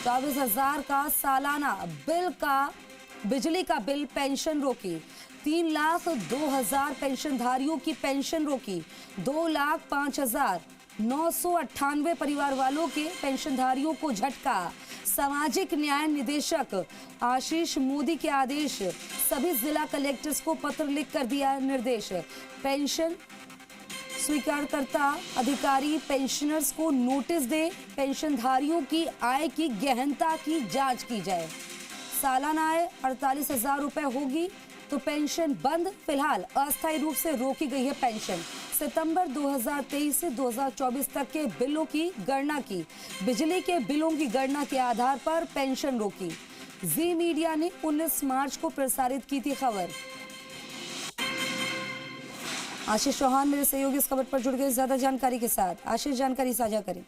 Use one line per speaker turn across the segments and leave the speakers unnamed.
24,000 का सालाना बिजली का बिल पेंशन रोकी। 3,02,000 पेंशनधारियों की पेंशन रोकी। 2,05,998 परिवार वालों के पेंशनधारियों को झटका। सामाजिक न्याय निदेशक आशीष मोदी के आदेश, सभी जिला कलेक्टर्स को पत्र लिखकर दिया निर्देश। पेंशन स्वीकारकर्ता अधिकारी पेंशनर्स को नोटिस दे, पेंशनधारियों की आय की गहनता की जांच की जाए। सालाना आय 48,000 रुपए होगी तो पेंशन बंद। फिलहाल अस्थायी रूप से रोकी गई है पेंशन। सितंबर 2023 से 2024 तक के बिलों की गणना की। बिजली के बिलों की गणना के आधार पर पेंशन रोकी। जी मीडिया ने 19 मार्च को प्रसारित की थी खबर। आशीष चौहान मेरे सहयोगी इस खबर पर जुड़ गए ज्यादा जानकारी के साथ। आशीष, जानकारी साझा करें।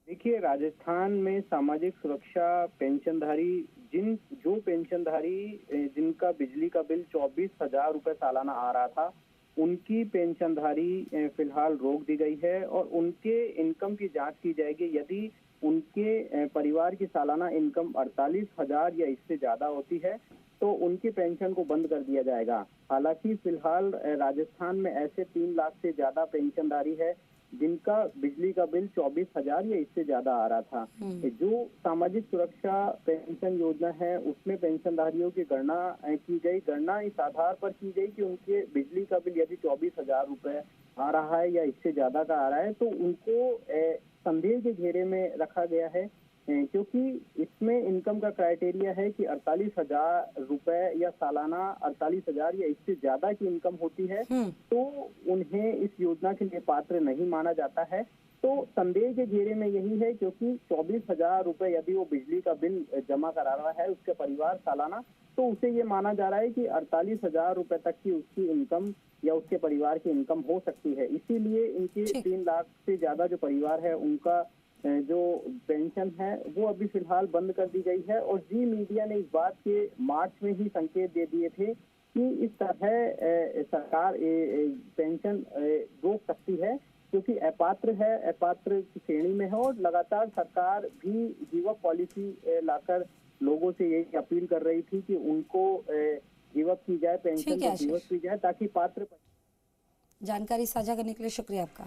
देखिए, राजस्थान में सामाजिक सुरक्षा पेंशनधारी जो पेंशनधारी जिनका बिजली का बिल 24,000 रुपए सालाना आ रहा था, उनकी पेंशनधारी फिलहाल रोक दी गई है और उनके इनकम की जांच की जाएगी। यदि उनके परिवार की सालाना इनकम 48,000 या इससे ज्यादा होती है तो उनकी पेंशन को बंद कर दिया जाएगा। हालांकि फिलहाल राजस्थान में ऐसे 3 लाख से ज्यादा पेंशनधारी है जिनका बिजली का बिल 24,000 या इससे ज्यादा आ रहा था। जो सामाजिक सुरक्षा पेंशन योजना है उसमें पेंशनधारियों की गणना की गई। गणना इस आधार पर की गई कि उनके बिजली का बिल यदि 24,000 रुपए आ रहा है या इससे ज्यादा का आ रहा है तो उनको संदेह के घेरे में रखा गया है, क्योंकि इसमें इनकम का क्राइटेरिया है कि 48,000 रुपए या सालाना 48,000 या इससे ज्यादा की इनकम होती है तो उन्हें इस योजना के लिए पात्र नहीं माना जाता है। तो संदेह के घेरे में यही है, क्योंकि 24,000 रुपए यदि वो बिजली का बिल जमा करा रहा है उसके परिवार सालाना, तो उसे ये माना जा रहा है कि 48,000 रुपए तक की उसकी इनकम या उसके परिवार की इनकम हो सकती है। इसीलिए इनके 3 लाख से ज्यादा जो परिवार है उनका जो पेंशन है वो अभी फिलहाल बंद कर दी गई है। और जी मीडिया ने इस बात के मार्च में ही संकेत दे दिए थे कि इस तरह सरकार पेंशन रोक सकती है, क्योंकि अपात्र की श्रेणी में है और लगातार सरकार भी गिव अप पॉलिसी लाकर लोगों से यही अपील कर रही थी कि उनको गिव अप की जाए, पेंशन को गिव अप की जाए ताकि पात्र।
जानकारी साझा करने के लिए शुक्रिया आपका।